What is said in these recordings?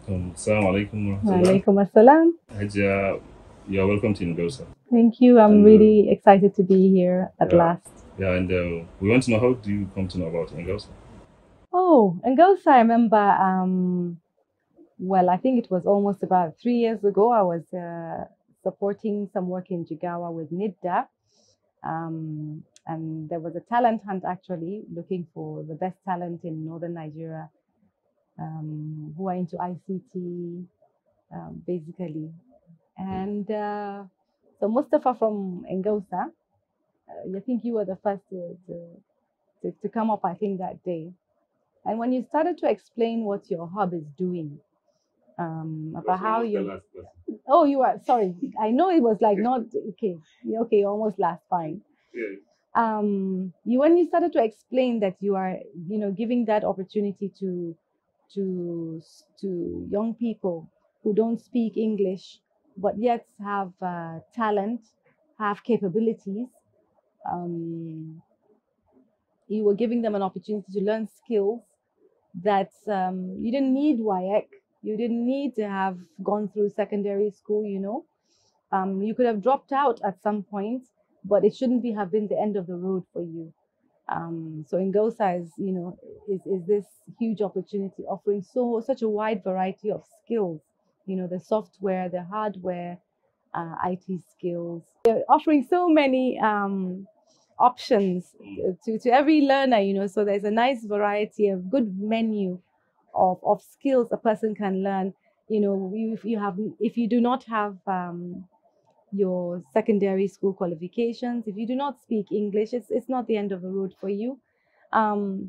Assalamu alaikum warahmatullah. Walaikum assalam. Hajia, you're welcome to ENGAUSA. Thank you. I'm really excited to be here at last. Yeah, and we want to know, how do you come to know about ENGAUSA? Oh, ENGAUSA, I remember, well, I think it was almost about 3 years ago. I was supporting some work in Jigawa with NIDDA. And there was a talent hunt actually looking for the best talent in northern Nigeria who are into ICT, basically. And so Mustafa from ENGAUSA, I think you were the first to come up, I think, that day. And when you started to explain what your hub is doing, about how you... Oh, you are, sorry. I know it was like not, okay, almost last, fine. Yeah. When you started to explain that you are, giving that opportunity to young people who don't speak English, but yet have talent, have capabilities. You were giving them an opportunity to learn skills that you didn't need WIEC, you didn't need to have gone through secondary school, you could have dropped out at some point, but it shouldn't have been the end of the road for you. So ENGAUSA is this huge opportunity offering such a wide variety of skills, the software, the hardware, IT skills. They're offering so many options to every learner, so there's a nice variety, of good menu of skills a person can learn. If you do not have your secondary school qualifications, if you do not speak English, it's not the end of the road for you.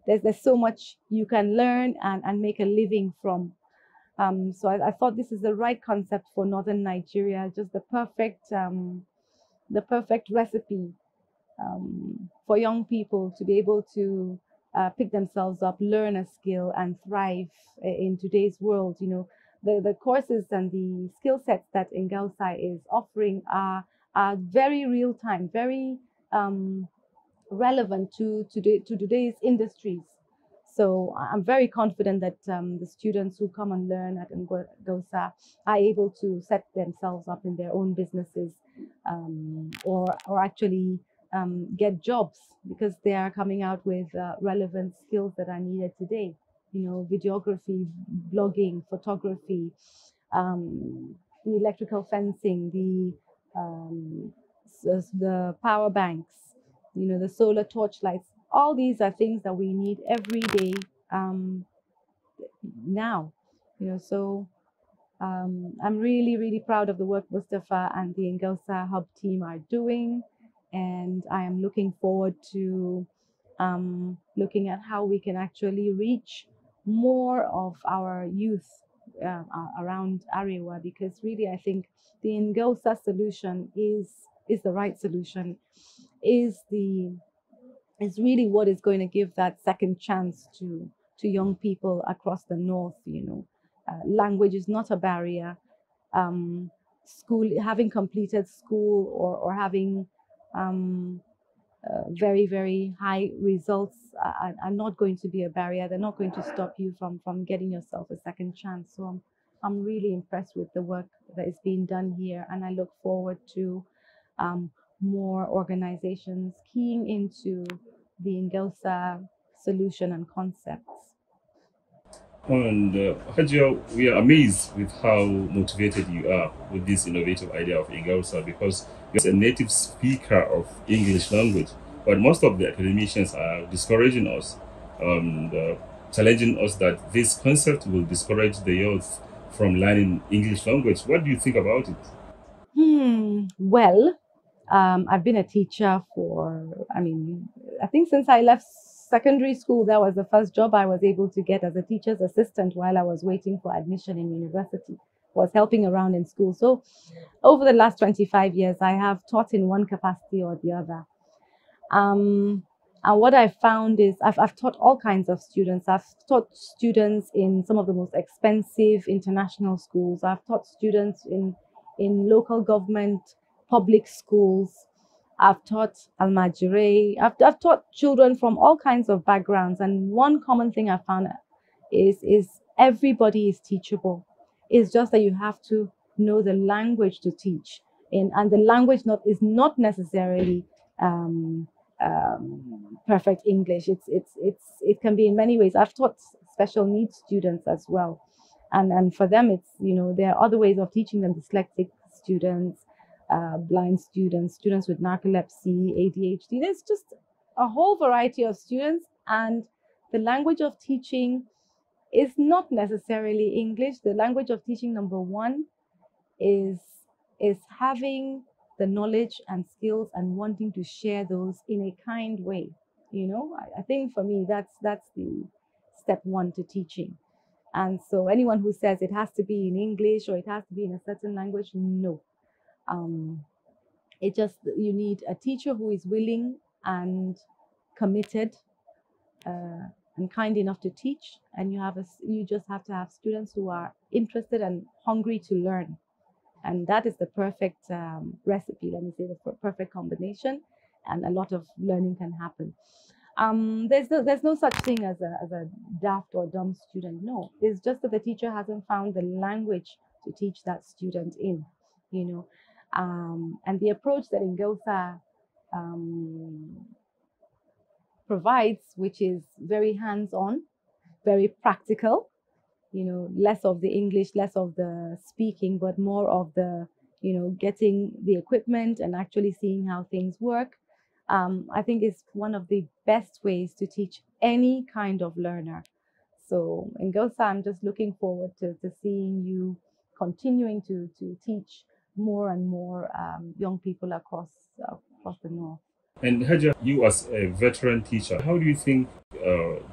There's so much you can learn and make a living from. So I thought this is the right concept for northern Nigeria, just the perfect recipe for young people to be able to pick themselves up, learn a skill, and thrive in today's world. The courses and the skill sets that ENGAUSA is offering are very real time, very relevant to today's industries. So I'm very confident that the students who come and learn at ENGAUSA are able to set themselves up in their own businesses, or actually get jobs, because they are coming out with relevant skills that are needed today. Videography, blogging, photography, the electrical fencing, the power banks, the solar torch lights. All these are things that we need every day now. So I'm really, really proud of the work Mustafa and the ENGAUSA Hub team are doing, and I am looking forward to looking at how we can actually reach more of our youth around Arewa, because really I think the ENGAUSA solution is the right solution, is really what is going to give that second chance to young people across the north. Language is not a barrier. School, having completed school, or having very, very high results are not going to be a barrier. They're not going to stop you from getting yourself a second chance. So I'm really impressed with the work that is being done here, and I look forward to more organizations keying into the ENGAUSA solution and concepts. And Hajia, we are amazed with how motivated you are with this innovative idea of ENGAUSA, because you're a native speaker of English language, but most of the academicians are discouraging us, challenging us that this concept will discourage the youth from learning English language. What do you think about it? Well, I've been a teacher I think since I left secondary school. That was the first job I was able to get as a teacher's assistant while I was waiting for admission in university, was helping around in school. So over the last 25 years, I have taught in one capacity or the other. And what I found is I've taught all kinds of students. I've taught students in some of the most expensive international schools. I've taught students in local government public schools. I've taught ALMAJIRIS. I've taught children from all kinds of backgrounds. And one common thing I found is everybody is teachable. It's just that you have to know the language to teach, and the language is not necessarily um, perfect English. It can be in many ways. I've taught special needs students as well, and for them, it's, there are other ways of teaching them: dyslexic students, blind students, students with narcolepsy, ADHD. There's just a whole variety of students, and the language of teaching is not necessarily English. The language of teaching, number one, is having the knowledge and skills and wanting to share those in a kind way. I think for me, that's the step one to teaching. And so anyone who says it has to be in English or it has to be in a certain language, no. It just, you need a teacher who is willing and committed, and kind enough to teach, and you just have to have students who are interested and hungry to learn, and that is the perfect recipe. Let me say, the perfect combination, and a lot of learning can happen. There's no such thing as a daft or dumb student. No, it's just that the teacher hasn't found the language to teach that student in, and the approach that ENGAUSA provides, which is very hands-on, very practical, less of the English, less of the speaking, but more of the, getting the equipment and actually seeing how things work. I think is one of the best ways to teach any kind of learner. So in GOSA, I'm just looking forward to seeing you continuing to teach more and more young people across the North. And Haja, you as a veteran teacher, how do you think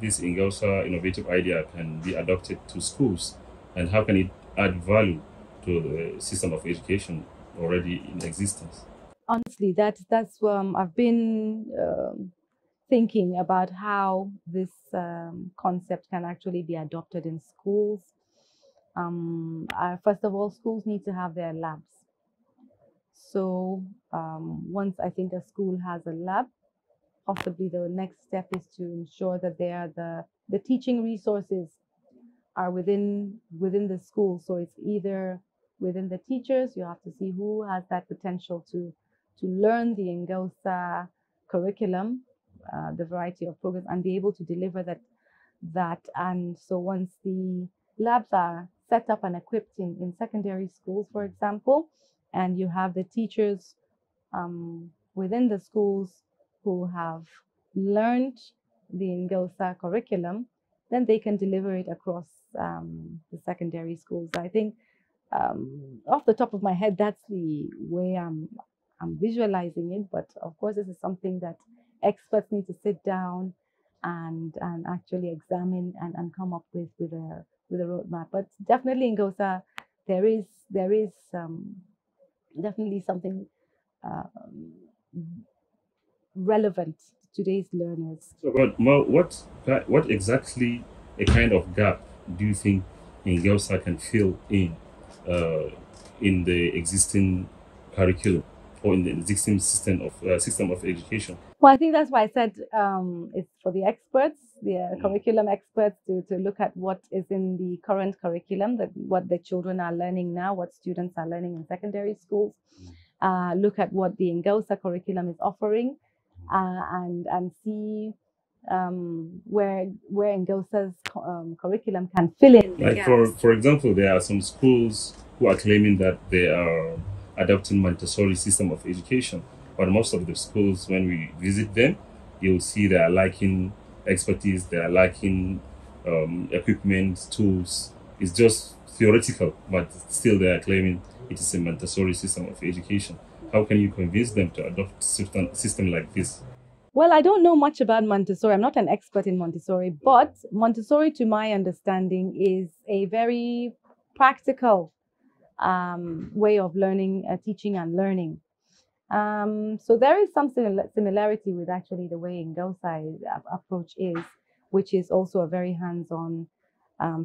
this ENGAUSA innovative idea can be adopted to schools, and how can it add value to the system of education already in existence? Honestly, that's I've been thinking about how this concept can actually be adopted in schools. First of all, schools need to have their labs. So once I think a school has a lab, possibly the next step is to ensure that the teaching resources are within the school. So it's either within the teachers. You have to see who has that potential to learn the ENGAUSA curriculum, the variety of programs, and be able to deliver that. And so once the labs are set up and equipped in secondary schools, for example, and you have the teachers within the schools who have learned the ENGAUSA curriculum, then they can deliver it across the secondary schools. I think off the top of my head, that's the way I'm visualizing it. But of course, this is something that experts need to sit down and actually examine and come up with a roadmap. But definitely in GOSA, there is definitely something relevant to today's learners. So, but what exactly a kind of gap do you think ENGAUSA can fill in the existing curriculum or in the existing system of education? Well, I think that's why I said it's for the experts, the curriculum experts, to look at what is in the current curriculum, what the children are learning now, what students are learning in secondary schools. Look at what the ENGAUSA curriculum is offering, and see where ENGAUSA's curriculum can fill in the Like gaps. for example, there are some schools who are claiming that they are adopting Montessori system of education, but most of the schools, when we visit them, you'll see they are lacking expertise, they are lacking equipment, tools. It's just theoretical, but still they are claiming it is a Montessori system of education. How can you convince them to adopt system like this? Well, I don't know much about Montessori. I'm not an expert in Montessori, but Montessori, to my understanding, is a very practical way of learning, teaching and learning. So there is some similarity with actually the way ENGAUSA approach is, which is also a very hands-on,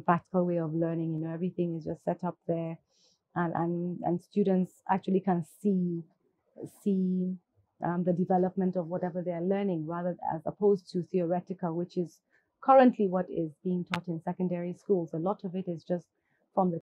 practical way of learning. Everything is just set up there, and students actually can see the development of whatever they're learning, rather as opposed to theoretical, which is currently what is being taught in secondary schools. A lot of it is just from the